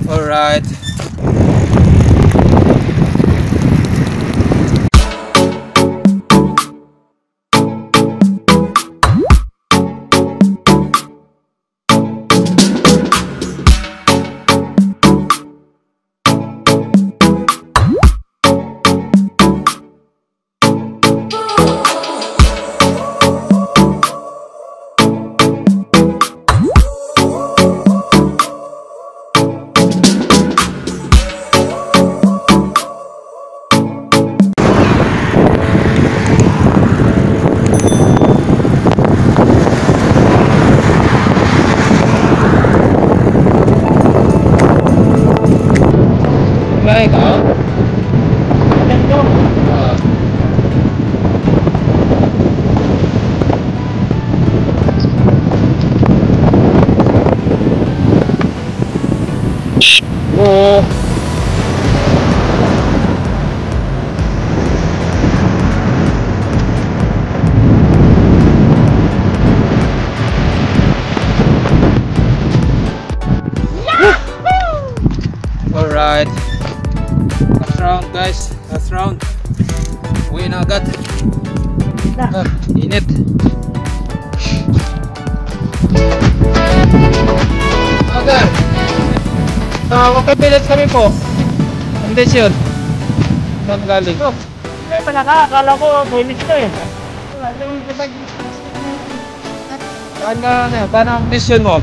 Alright. Baik kau. Oh. Alright. Last round guys. Last round. Uwi na agad. Init. Agad. Magkapilit kami po. Kondisyon. Saan galing? Ay, pala ka. Akala ko, finish ko eh. Saan ka na? Saan ang kondisyon mo?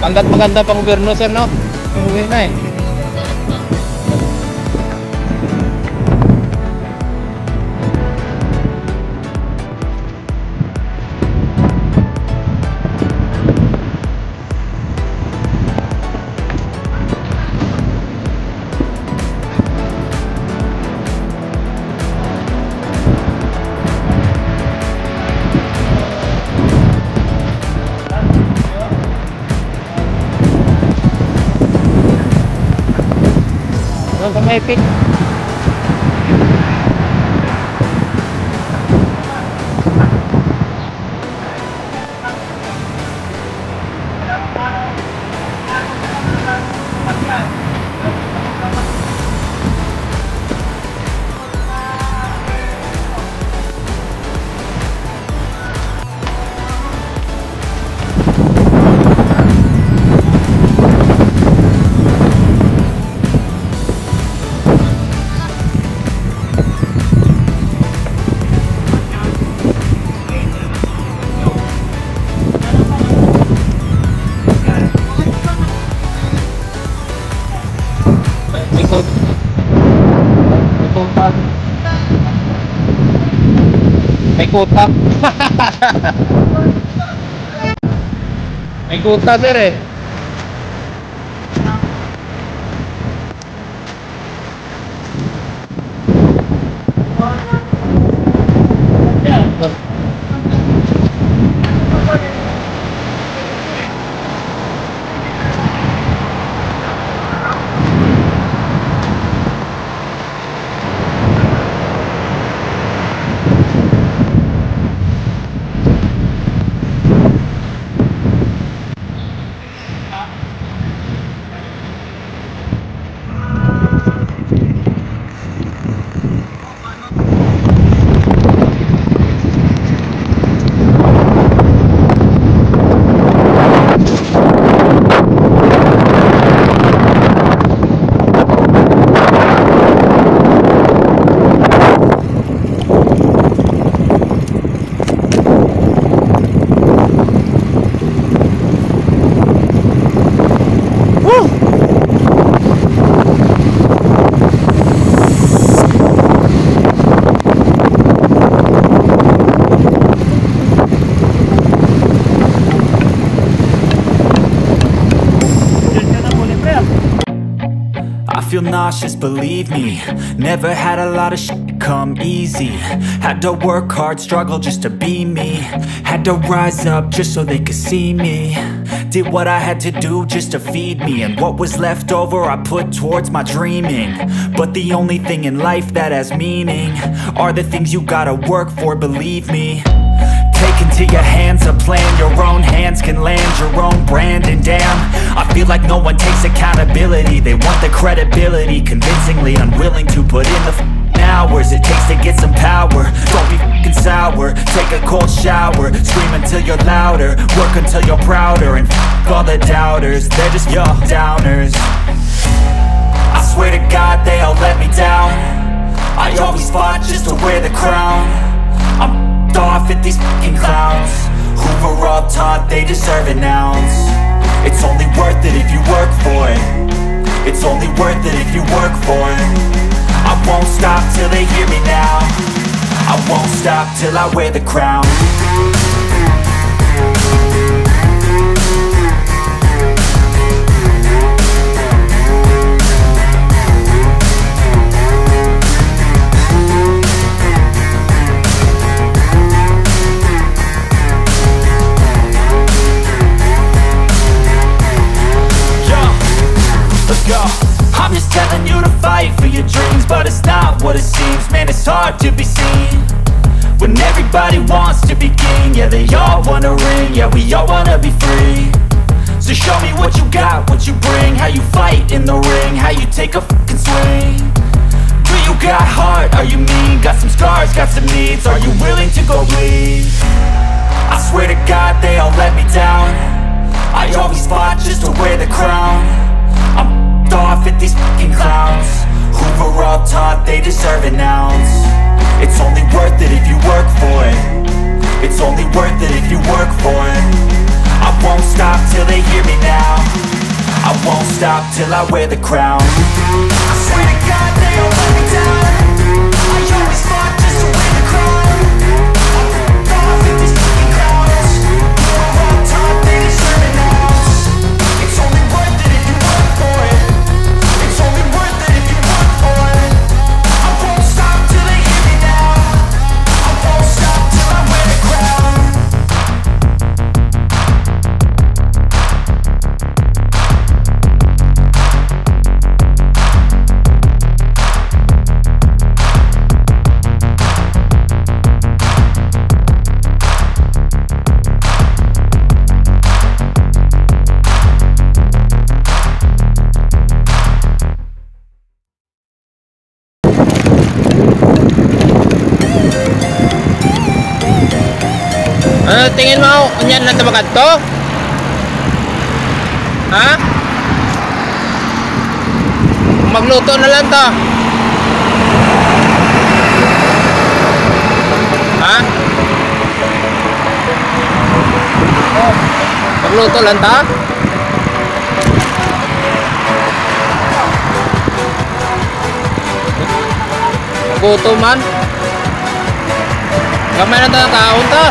Hanggat maganda pang gobyerno sir, no? Uwi na eh. Doon sa may pit. May kuta. May kuta sir eh. feel nauseous, believe me. Never had a lot of shit come easy. Had to work hard, struggle just to be me. Had to rise up just so they could see me. Did what I had to do just to feed me, and what was left over I put towards my dreaming. But the only thing in life that has meaning are the things you gotta work for, believe me. Take into your hands a plan, your own hands can land your own brand. And damn, I feel like no one takes accountability. They want the credibility, convincingly unwilling to put in the hours it takes to get some power. Don't be f***ing sour, take a cold shower. Scream until you're louder, work until you're prouder. And f*** all the doubters, they're just your downers. I swear to God they all let me down. I always fought just to wear the crown. I'm off at these fucking clowns who were all taught they deserve an ounce. It's only worth it if you work for it. It's only worth it if you work for it. I won't stop till they hear me now. I won't stop till I wear the crown. I'm just telling you to fight for your dreams, but it's not what it seems. Man, it's hard to be seen when everybody wants to be king. Yeah, they all wanna ring, yeah, we all wanna be free. So show me what you got, what you bring, how you fight in the ring, how you take a fucking swing. Do you got heart, are you mean? Got some scars, got some needs, are you willing to go bleed? I swear to God they all let me down. I always fought just to wear the crown. I'm off at these fucking clowns who were all taught they deserve an ounce. It's only worth it if you work for it. It's only worth it if you work for it. I won't stop till they hear me now. I won't stop till I wear the crown. I swear to God they all let me down. I always fought just to wear the crown. I'm off at these fucking clowns who were all taught they deserve an ounce. It's only worth it if you work for it. It's only worth it if you work for it. I won't stop till they hear me now. I won't stop till I wear the crown. Ano tingin mo? Unyan lang tabagat to? Ha? Magluto na lang to. Ha? Magluto lang to? Maguto man. Gamay na tayo kaon to.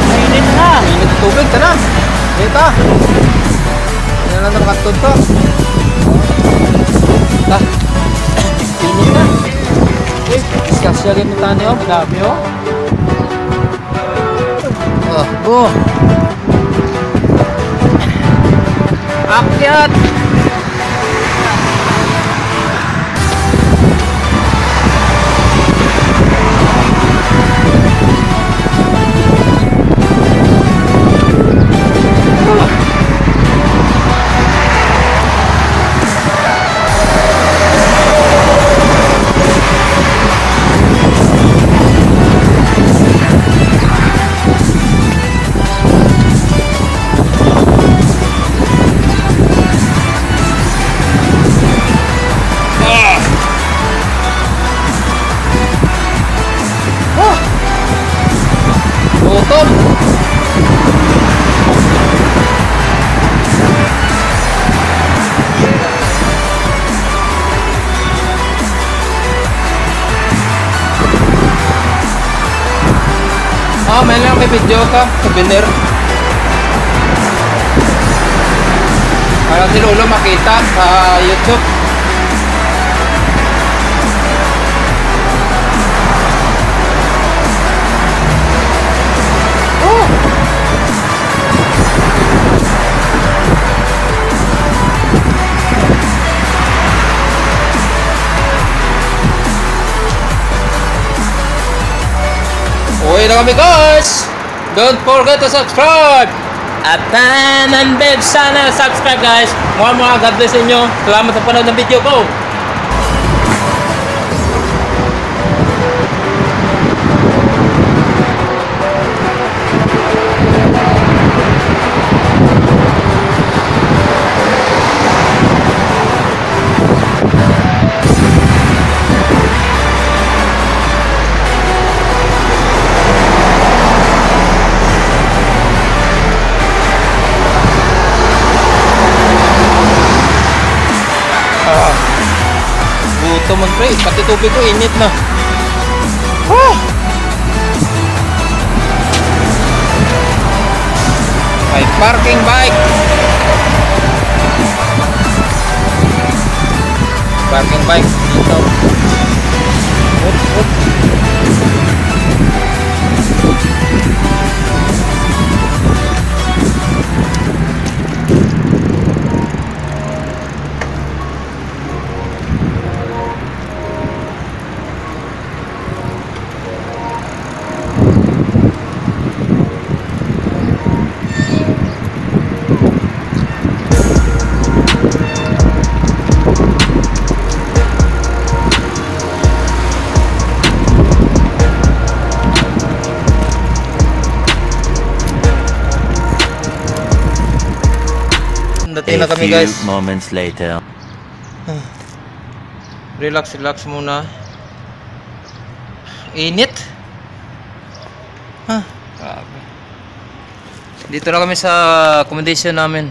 Mainit na. Mainit tubig, tara. Dito. Yan lang nakatod to. Ta. Mainit na. Eh, iskasya rin yung tani, oh. Grabe, oh. Oh. Akyat. May lang may video ka, souvenir. Para si Lolo makita sa YouTube. Uwi na kami guys! Don't forget to subscribe! At and babe, sana subscribe guys. Mga God bless inyo. Salamat sa panood ng video ko. Gutom man pre, pati tubig ko init na. May parking bike. Parking bike dito. Dating na kami guys. Moments later. Relax muna. Init. Grabe. Dito na kami sa accommodation namin.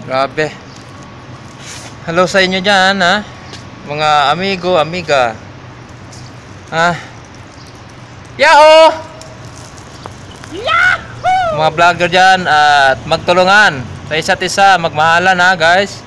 Grabe. Hello sa inyo dyan ha. Mga amigo, amiga. Yahoo! Mga vlogger dyan at magtulungan sa isa't isa, magmahalan ha guys.